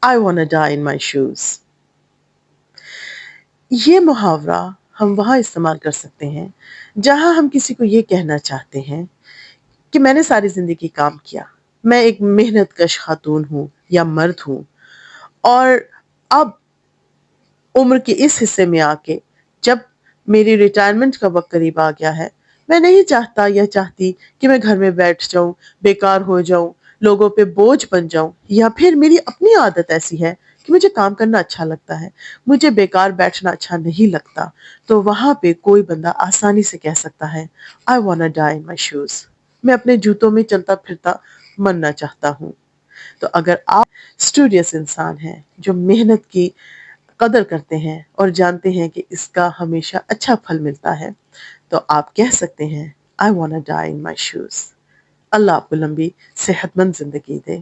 I wanna die in my shoes. یہ محاورہ ہم وہاں استعمال کر سکتے ہیں جہاں ہم کسی کو یہ کہنا چاہتے ہیں کہ میں نے ساری زندگی کام کیا، میں ایک محنت کش خاتون ہوں یا مرد ہوں، اور اب عمر کے اس حصے میں آ کے جب میری ریٹائرمنٹ کا وقت قریب آ گیا ہے، میں نہیں چاہتا یا چاہتی کہ میں گھر میں بیٹھ جاؤں، بیکار ہو جاؤں، لوگوں پہ بوجھ بن جاؤں، یا پھر میری اپنی عادت ایسی ہے کہ مجھے کام کرنا اچھا لگتا ہے، مجھے بیکار بیٹھنا اچھا نہیں لگتا، تو وہاں پہ کوئی بندہ آسانی سے کہہ سکتا ہے I wanna die in my shoes. میں اپنے جوتوں میں چلتا پھرتا مرنا چاہتا ہوں. تو اگر آپ اسٹوڈیس انسان ہیں جو محنت کی قدر کرتے ہیں اور جانتے ہیں کہ اس کا ہمیشہ اچھا پھل ملتا ہے، تو آپ کہہ سکتے ہیں I wanna die in my shoes. اللہ آپ کو لمبی صحت مند زندگی دے.